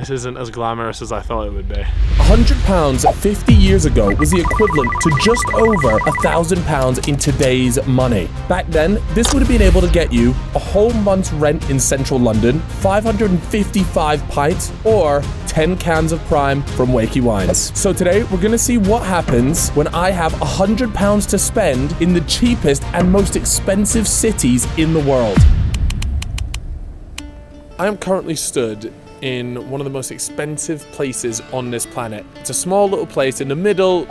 This isn't as glamorous as I thought it would be. £100 50 years ago was the equivalent to just over £1,000 in today's money. Back then, this would have been able to get you a whole month's rent in central London, 555 pints, or 10 cans of Prime from Wakey Wines. So today, we're gonna see what happens when I have £100 to spend in the cheapest and most expensive cities in the world. I am currently stood in one of the most expensive places on this planet. It's a small little place in the middle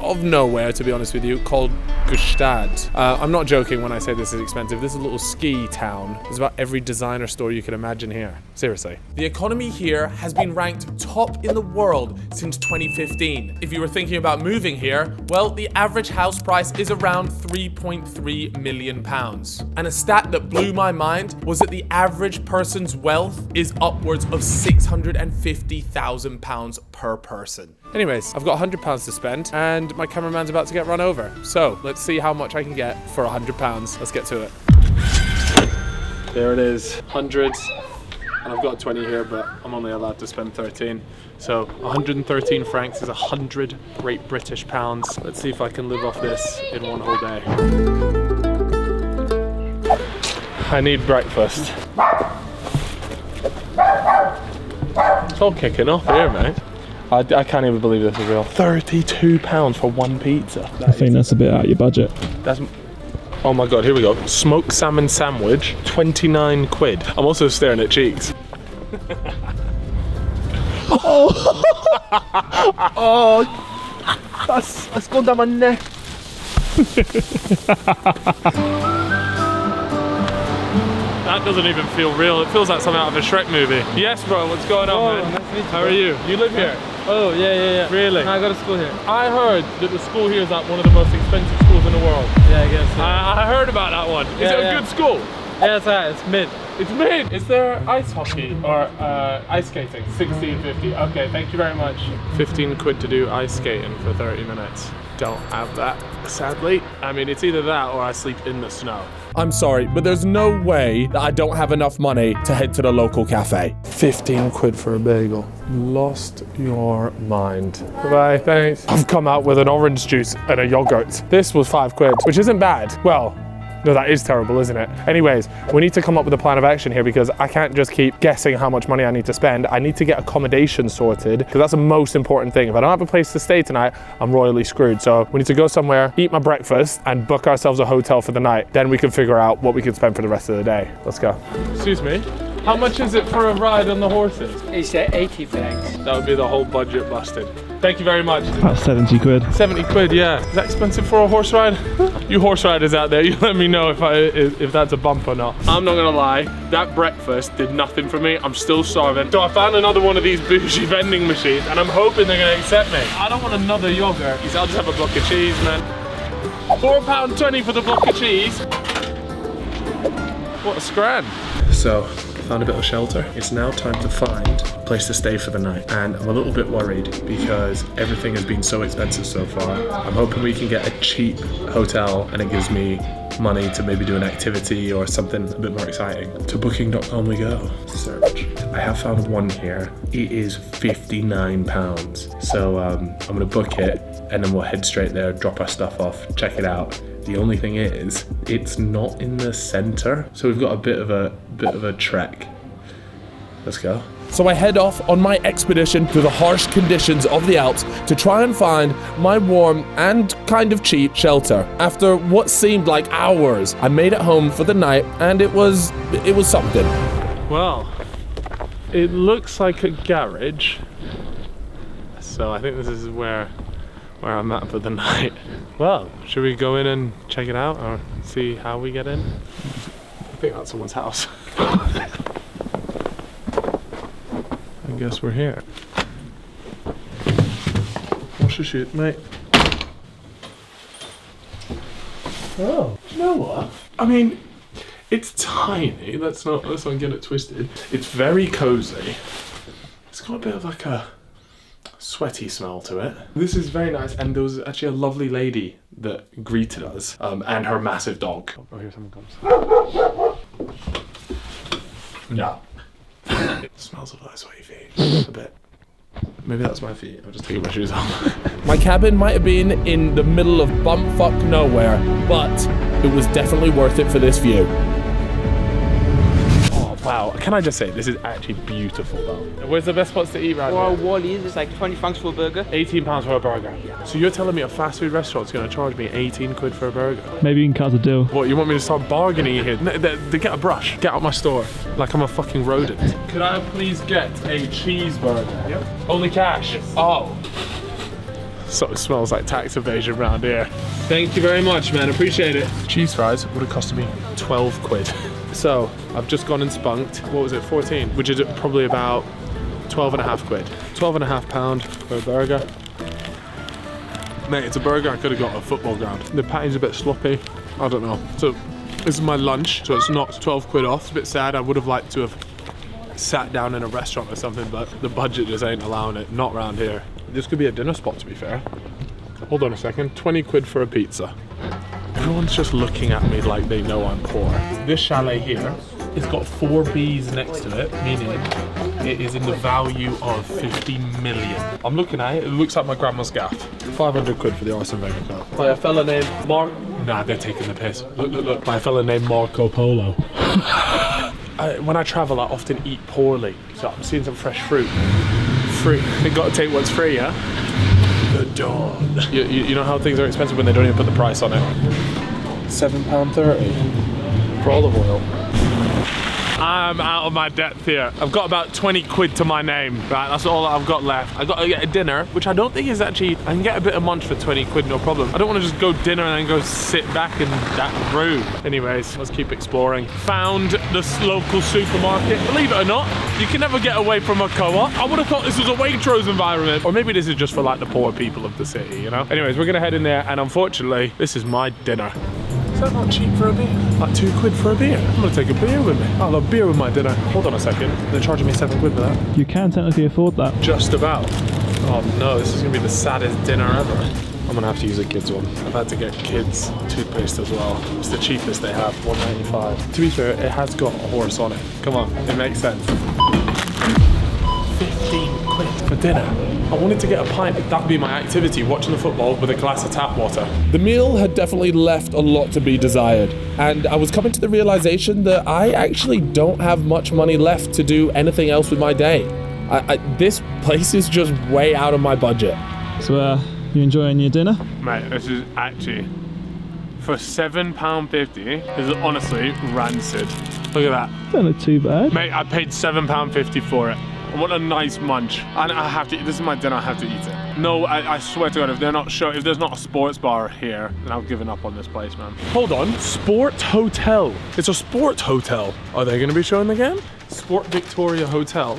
of nowhere, to be honest with you, called Gstaad. I'm not joking when I say this is expensive. This is a little ski town. There's about every designer store you can imagine here. Seriously. The economy here has been ranked top in the world since 2015. If you were thinking about moving here, well, the average house price is around £3.3 million. And a stat that blew my mind was that the average person's wealth is upwards of £650,000 per person. Anyways, I've got £100 to spend and my cameraman's about to get run over. So let's see how much I can get for £100. Let's get to it. There it is, hundreds. And I've got 20 here, but I'm only allowed to spend 13. So 113 francs is 100 Great British pounds. Let's see if I can live off this in one whole day. I need breakfast. It's all kicking off here, mate. I can't even believe this is real. £32 for one pizza. I think that's a bit out of your budget. That's, oh my God, here we go. Smoked salmon sandwich, 29 quid. I'm also staring at cheeks. Oh, oh, that's gone down my neck. That doesn't even feel real. It feels like something out of a Shrek movie. Yes, bro, what's going on, man? Nice to meet you. How are you? You live here? Oh, yeah. Really? I go to school here. I heard that the school here is like one of the most expensive schools in the world. Yeah, I guess. So. I heard about that one. Is it a good school? Yeah, it's alright. It's mid. It's mid. Is there ice hockey or ice skating? 16.50. Okay, thank you very much. 15 quid to do ice skating for 30 minutes. Don't have that, sadly. I mean, it's either that or I sleep in the snow. I'm sorry, but there's no way that I don't have enough money to head to the local cafe. 15 quid for a bagel. Lost your mind. Bye-bye, thanks. I've come out with an orange juice and a yogurt. This was 5 quid, which isn't bad. Well, no, that is terrible, isn't it? Anyways, we need to come up with a plan of action here because I can't just keep guessing how much money I need to spend. I need to get accommodation sorted because that's the most important thing. If I don't have a place to stay tonight, I'm royally screwed. So we need to go somewhere, eat my breakfast and book ourselves a hotel for the night. Then we can figure out what we can spend for the rest of the day. Let's go. Excuse me. How much is it for a ride on the horses? It's 80 francs. That would be the whole budget busted. Thank you very much. About 70 quid. 70 quid, yeah. Is that expensive for a horse ride? You horse riders out there, you let me know if that's a bump or not. I'm not gonna lie, that breakfast did nothing for me. I'm still starving. So I found another one of these bougie vending machines and I'm hoping they're gonna accept me. I don't want another yogurt. I'll just have a block of cheese, man. £4.20 for the block of cheese. What a scran. So, found a bit of shelter. It's now time to find a place to stay for the night. And I'm a little bit worried because everything has been so expensive so far. I'm hoping we can get a cheap hotel and it gives me money to maybe do an activity or something a bit more exciting. To booking.com we go. Search. I have found one here. It is £59. So I'm gonna book it and then we'll head straight there, drop our stuff off, check it out. The only thing is, it's not in the center, so we've got a bit of a trek. Let's go. So I head off on my expedition through the harsh conditions of the Alps to try and find my warm and kind of cheap shelter. After what seemed like hours, I made it home for the night, and it was something. Well, it looks like a garage, so I think this is where I'm at for the night. Well, should we go in and check it out or see how we get in? I think that's someone's house. I guess we're here. What's your shit, mate? Oh, do you know what? I mean, it's tiny. Let's not get it twisted. It's very cozy. It's got a bit of like a sweaty smell to it. This is very nice, and there was actually a lovely lady that greeted us, and her massive dog. Oh, here someone comes. No. It smells of like sweaty feet. A bit. Maybe that's my feet. I'm just taking my shoes off. My cabin might have been in the middle of bumfuck nowhere, but it was definitely worth it for this view. Oh, wow. Can I just say, this is actually beautiful though. Where's the best spots to eat right Well, now? Wally's is like 20 francs for a burger. £18 for a burger. So you're telling me a fast food restaurant's going to charge me 18 quid for a burger? Maybe you can cut a deal. What, you want me to start bargaining here? They get a brush. Get out my store. Like I'm a fucking rodent. Could I please get a cheeseburger? Yep. Only cash? Yes. Oh. So it smells like tax evasion around here. Thank you very much, man. Appreciate it. Cheese fries would have cost me 12 quid. So I've just gone and spunked. What was it? 14, which is probably about 12 and a half quid. 12 and a half pound for a burger. Mate, it's a burger I could have got at a football ground. The patty's a bit sloppy. I don't know. So this is my lunch, so it's not 12 quid off. It's a bit sad. I would have liked to have sat down in a restaurant or something, but the budget just ain't allowing it. Not around here. This could be a dinner spot, to be fair. Hold on a second. 20 quid for a pizza. Everyone's just looking at me like they know I'm poor. This chalet here, it's got 4 Bs next to it, meaning it is in the value of 50 million. I'm looking at it, it looks like my grandma's gaff. 500 quid for the Arsene Wenger cup. By a fella named Mark. Nah, they're taking the piss. Look, look, look. By a fella named Marco Polo. When I travel, I often eat poorly. So I'm seeing some fresh fruit. Free. They gotta take what's free, yeah? The dawn. You know how things are expensive when they don't even put the price on it? £7.30 for olive oil. I'm out of my depth here. I've got about 20 quid to my name, right? That's all I've got left. I've got to get a dinner, which I don't think is actually, I can get a bit of munch for 20 quid, no problem. I don't want to just go dinner and then go sit back in that room. Anyways, let's keep exploring. Found this local supermarket. Believe it or not, you can never get away from a co-op. I would have thought this was a Waitrose environment. Or maybe this is just for like the poor people of the city, you know? Anyways, we're gonna head in there, and unfortunately, this is my dinner. Is that not cheap for a beer? Like 2 quid for a beer? I'm gonna take a beer with me. I'll have beer with my dinner. Hold on a second. They're charging me 7 quid for that. You can technically afford that. Just about. Oh no, this is gonna be the saddest dinner ever. I'm gonna have to use a kids one. I've had to get kids toothpaste as well. It's the cheapest they have, £1.95. To be fair, it has got a horse on it. Come on, it makes sense. 15 quid for dinner. I wanted to get a pint. That'd be my activity, watching the football with a glass of tap water. The meal had definitely left a lot to be desired, and I was coming to the realization that I actually don't have much money left to do anything else with my day. This place is just way out of my budget. So, you enjoying your dinner? Mate, this is actually, for £7.50, this is honestly rancid. Look at that. Don't look too bad. Mate, I paid £7.50 for it. I want a nice munch, and I have to eat. This is my dinner. I have to eat it. No, I swear to God, if there's not a sports bar here, then I've given up on this place, man. Hold on, Sport Hotel. It's a sport hotel. Are they going to be showing the game? Sport Victoria Hotel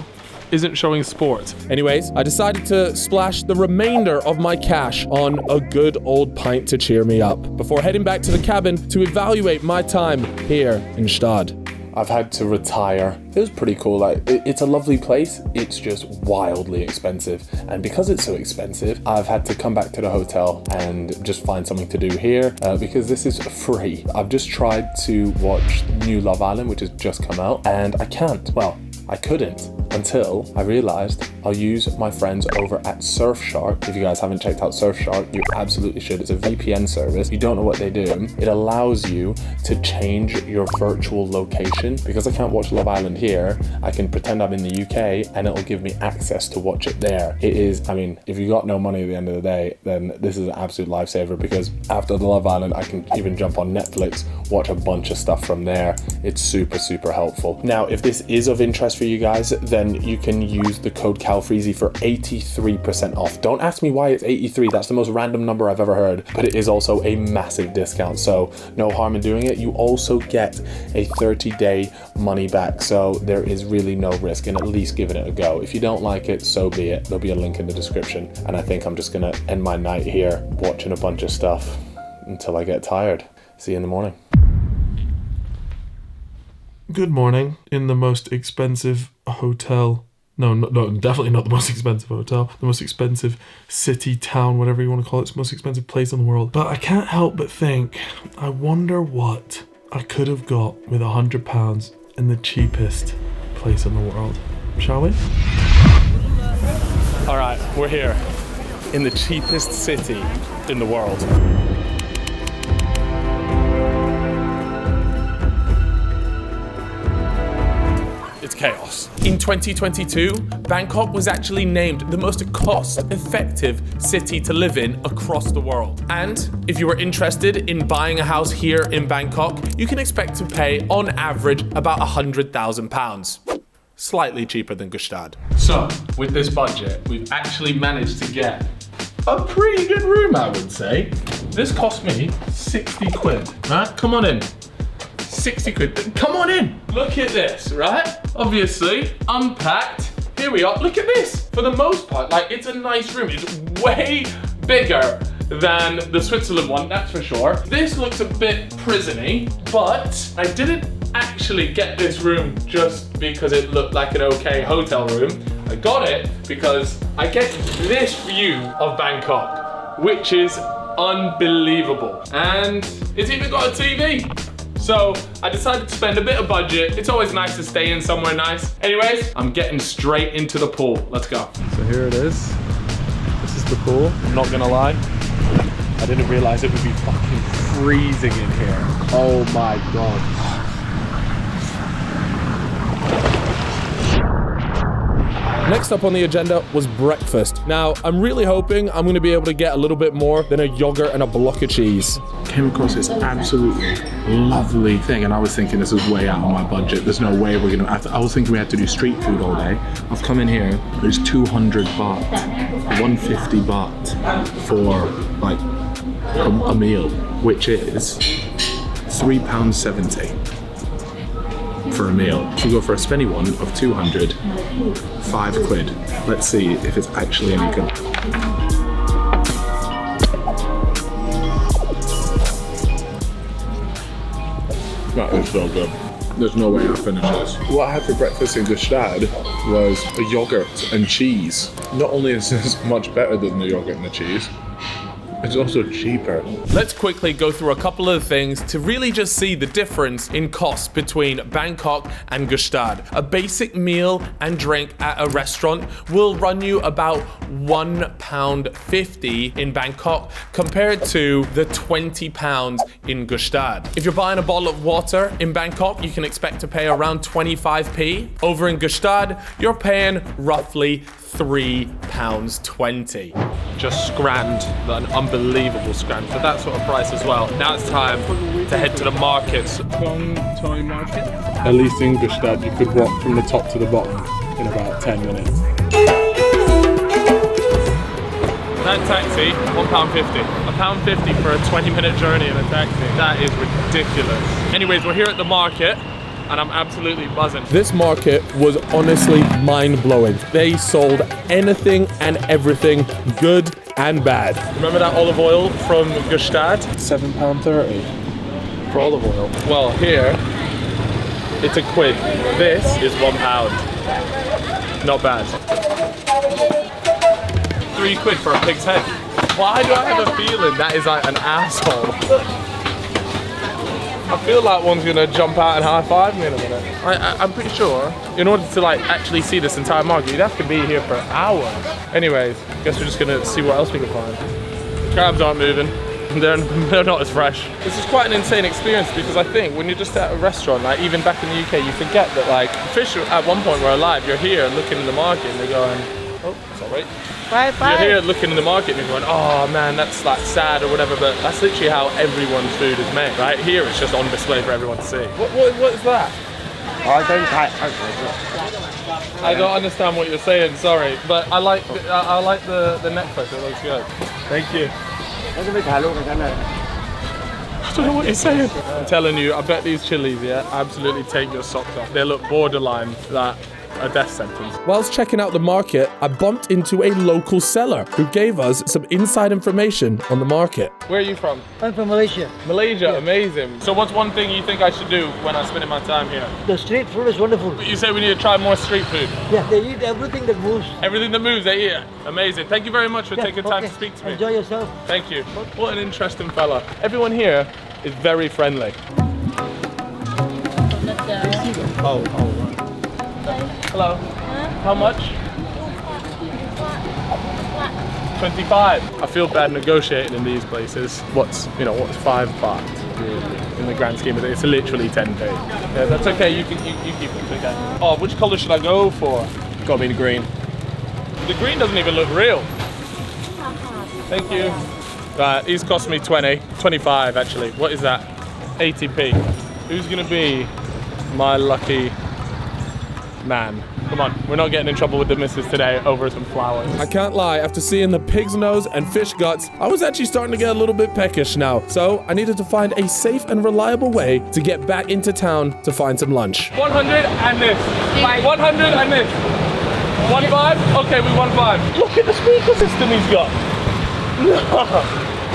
isn't showing sport. Anyways, I decided to splash the remainder of my cash on a good old pint to cheer me up before heading back to the cabin to evaluate my time here in Gstaad. I've had to retire. It was pretty cool. Like, it's a lovely place. It's just wildly expensive. And because it's so expensive, I've had to come back to the hotel and just find something to do here because this is free. I've just tried to watch new Love Island, which has just come out, and I can't. Well, I couldn't until I realized I'll use my friends over at Surfshark. If you guys haven't checked out Surfshark, you absolutely should. It's a VPN service. You don't know what they do. It allows you to change your virtual location. Because I can't watch Love Island here, I can pretend I'm in the UK and it'll give me access to watch it there. It is, I mean, if you got no money at the end of the day, then this is an absolute lifesaver, because after the Love Island, I can even jump on Netflix, watch a bunch of stuff from there. It's super, super helpful. Now, if this is of interest for you guys, then you can use the code Calfreezy for 83% off. Don't ask me why it's 83. That's the most random number I've ever heard, but it is also a massive discount. So no harm in doing it. You also get a 30-day money back. So there is really no risk in at least giving it a go. If you don't like it, so be it. There'll be a link in the description. And I think I'm just gonna end my night here watching a bunch of stuff until I get tired. See you in the morning. Good morning in the most expensive hotel. No, definitely not the most expensive hotel. The most expensive city, town, whatever you want to call it. It's the most expensive place in the world. But I can't help but think, I wonder what I could have got with £100 in the cheapest place in the world, shall we? All right, we're here in the cheapest city in the world. It's chaos. In 2022, Bangkok was actually named the most cost-effective city to live in across the world. And if you were interested in buying a house here in Bangkok, you can expect to pay, on average, about £100,000. Slightly cheaper than Gstaad. So, with this budget, we've actually managed to get a pretty good room, I would say. This cost me 60 quid, right? Come on in. 60 quid, come on in. Look at this, right? Obviously, unpacked. Here we are, look at this. For the most part, like, it's a nice room. It's way bigger than the Switzerland one, that's for sure. This looks a bit prison-y, but I didn't actually get this room just because it looked like an okay hotel room. I got it because I get this view of Bangkok, which is unbelievable. And it's even got a TV. So I decided to spend a bit of budget. It's always nice to stay in somewhere nice. Anyways, I'm getting straight into the pool. Let's go. So here it is. This is the pool. I'm not gonna lie, I didn't realize it would be fucking freezing in here. Oh my God. Next up on the agenda was breakfast. Now, I'm really hoping I'm gonna be able to get a little bit more than a yogurt and a block of cheese. Came across this absolutely lovely thing, and I was thinking this is way out of my budget. There's no way we're gonna. I was thinking we had to do street food all day. I've come in here. There's 200 baht, 150 baht for like a meal, which is £3.70 for a meal. If we go for a spenny one of 200, 5 quid. Let's see if it's actually any good. That is so good. There's no way I'll finish this. What I had for breakfast in Gstaad was a yogurt and cheese. Not only is this much better than the yogurt and the cheese, it's also cheaper. Let's quickly go through a couple of things to really just see the difference in cost between Bangkok and Gstaad. A basic meal and drink at a restaurant will run you about £1.50 in Bangkok compared to the £20 in Gstaad. If you're buying a bottle of water in Bangkok, you can expect to pay around 25p. Over in Gstaad, you're paying roughly £3.20. Just scrammed, an unbelievable scram for that sort of price as well. Now it's time to head to the markets. Thai market. At least in Gstaad, you could walk from the top to the bottom in about 10 minutes. That taxi, £1.50. £1.50 for a 20-minute journey in a taxi. That is ridiculous. Anyways, we're here at the market, and I'm absolutely buzzing. This market was honestly mind-blowing. They sold anything and everything, good and bad. Remember that olive oil from Gstaad? £7.30 for olive oil. Well, here, it's a quid. This is £1. Not bad. 3 quid for a pig's head. Why do I have a feeling that is like an asshole? I feel like one's gonna jump out and high-five me in a minute. I'm pretty sure in order to like actually see this entire market, you'd have to be here for hours. Anyways, guess we're just gonna see what else we can find. Crabs aren't moving. They're not as fresh. This is quite an insane experience because I think when you're just at a restaurant, like even back in the UK, you forget that like fish at one point were alive. You're here looking in the market and they're going, oh, it's all right. Bye, bye. You're here looking in the market and you're going, oh man, that's like sad or whatever, but that's literally how everyone's food is made, right? Here it's just on display for everyone to see. What is that? I don't understand what you're saying, sorry, but I like the necklace, it looks good. Thank you. I don't know what you're saying. I'm telling you, I bet these chilies, yeah, absolutely take your socks off. They look borderline that a death sentence. Whilst checking out the market, I bumped into a local seller who gave us some inside information on the market. Where are you from? I'm from Malaysia. Malaysia, yeah. Amazing. So what's one thing you think I should do when I'm spending my time here? The street food is wonderful. You say we need to try more street food? Yeah, they eat everything that moves. Everything that moves, they eat it. Amazing. Thank you very much for taking time to speak to me. Enjoy yourself. Thank you. What an interesting fella. Everyone here is very friendly. Oh, right. Hello. How much? 25. I feel bad negotiating in these places. What's 5 baht really in the grand scheme of it? It's literally 10p. Yeah, that's okay. You keep it. Okay. Oh, which color should I go for? Gotta be the green. The green doesn't even look real. Thank you. Right, these cost me 25 actually. What is that? 80p. Who's gonna be my lucky man? Come on, we're not getting in trouble with the missus today over some flowers. I can't lie, after seeing the pig's nose and fish guts, I was actually starting to get a little bit peckish now. So I needed to find a safe and reliable way to get back into town to find some lunch. 100 and this. 100 and this. 1.5? Okay, we 1.5. Look at the speaker system he's got.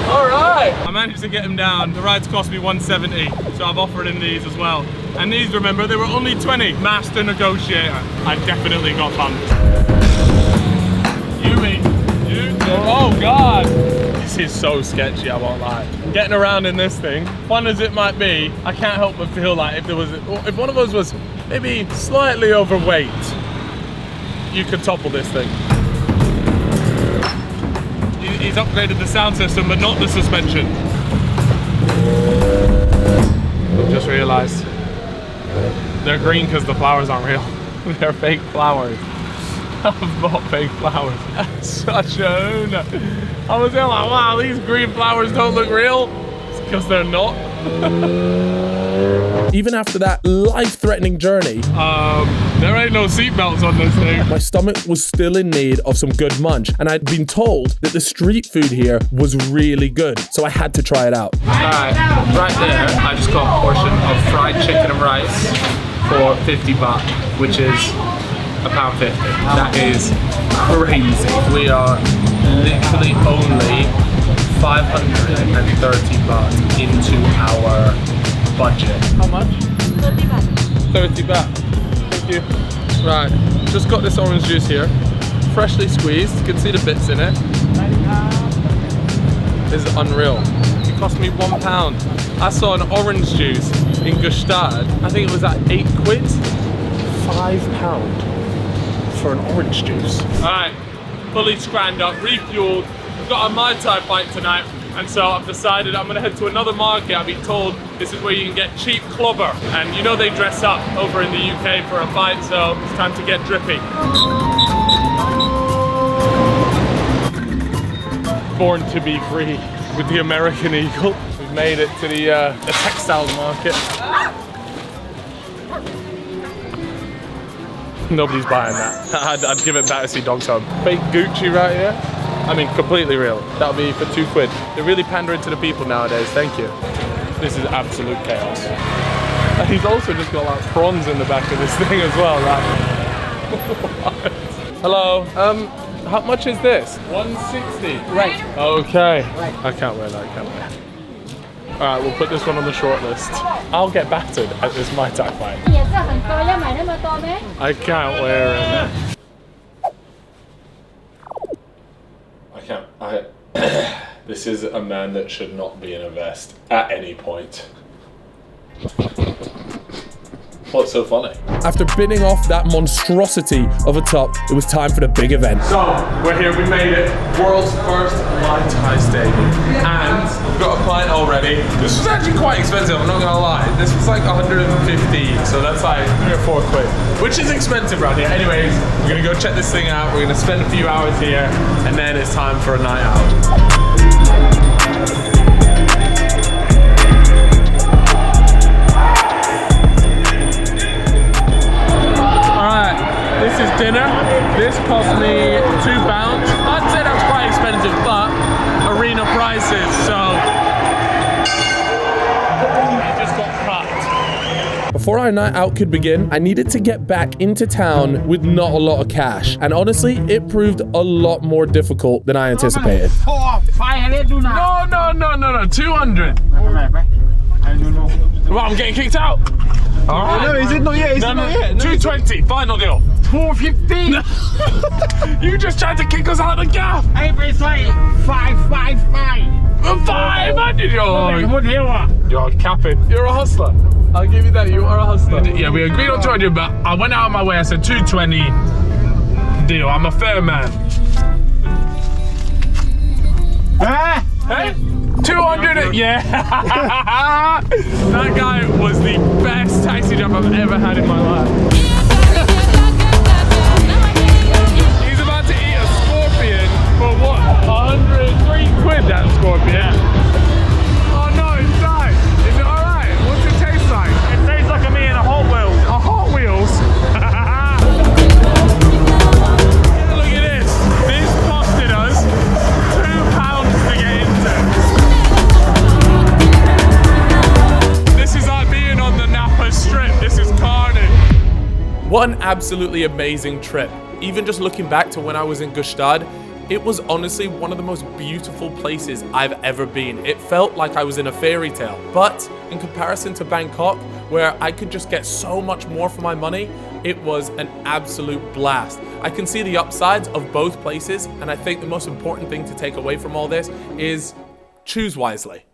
All right. I managed to get him down. The rides cost me 170, so I've offered him these as well. And these, remember, they were only 20. Master negotiator. I definitely got bumped. Oh God. This is so sketchy, I won't lie. Getting around in this thing, fun as it might be, I can't help but feel like if one of us was maybe slightly overweight, you could topple this thing. He's upgraded the sound system, but not the suspension. I've just realized they're green because the flowers aren't real. They're fake flowers. I've bought fake flowers. Such a owner. I was there like, wow, these green flowers don't look real. It's because they're not. Even after that life-threatening journey, there ain't no seatbelts on this thing. My stomach was still in need of some good munch, and I'd been told that the street food here was really good, so I had to try it out. Alright, right there, I just got a portion of fried chicken and rice for 50 baht, which is £1.50. That is crazy. We are literally only 530 baht into our budget. How much? 30 baht. 30 baht. Thank you. Right, just got this orange juice here. Freshly squeezed. You can see the bits in it. This is unreal. It cost me £1. I saw an orange juice in Gstaad. I think it was at 8 quid. £5 for an orange juice. Alright, fully scranned up, refueled. We've got a Muay Thai fight tonight. And so I've decided I'm gonna head to another market. I've been told this is where you can get cheap clobber. And you know they dress up over in the UK for a fight, so it's time to get drippy. Born to be free with the American Eagle. We've made it to the textile market. Nobody's buying that. I'd give it back to see Dog's Home. Fake Gucci right here. I mean, completely real. That'll be for 2 quid. They're really pandering to the people nowadays, thank you. This is absolute chaos. And he's also just got like prawns in the back of this thing as well, right? Hello, how much is this? 160. Right. Okay. Right. I can't wear that, can't I? All right, we'll put this one on the short list. I'll get battered at this Muay Thai fight. I can't wear it. This is a man that should not be in a vest at any point. What's so funny? After binning off that monstrosity of a top, it was time for the big event. So, we're here, we made it. World's first Muay Thai stadium. And we've got a client already. This was actually quite expensive, I'm not gonna lie. This was like 150, so that's like 3 or 4 quid. Which is expensive around here. Anyways, we're gonna go check this thing out. We're gonna spend a few hours here, and then it's time for a night out. This is dinner. This cost me £2. I'd say that's quite expensive, but arena prices, so it just got cut. Before our night out could begin, I needed to get back into town with not a lot of cash. And honestly, it proved a lot more difficult than I anticipated. Oh, 500 do not. No, 200. I don't know. Well, I'm getting kicked out. All right. No, is it not yet? Is it not yet? 220, final deal. 450. You just tried to kick us out of the gaff. I say 555. 500, yo! หมดเที่ยวอ่ะ You're capping. You're a hustler. I'll give you that. You are a hustler. Yeah, we agreed on 200, but I went out of my way. I said 220. Deal. I'm a fair man. เฮ้ย Hey, 200. Yeah. That guy was the best taxi job I've ever had in my life. He's about to eat a scorpion for what? 103 quid. That scorpion. Oh no, it's died. Is it alright? What's it taste like? It tastes like me in a Hot Wheels. A Hot Wheels. Look at this. This costed us £2 to get into. This is like being on the Napa Strip. This is carnage. What an absolutely amazing trip. Even just looking back to when I was in Gstaad, it was honestly one of the most beautiful places I've ever been. It felt like I was in a fairy tale. But in comparison to Bangkok, where I could just get so much more for my money, it was an absolute blast. I can see the upsides of both places, and I think the most important thing to take away from all this is choose wisely.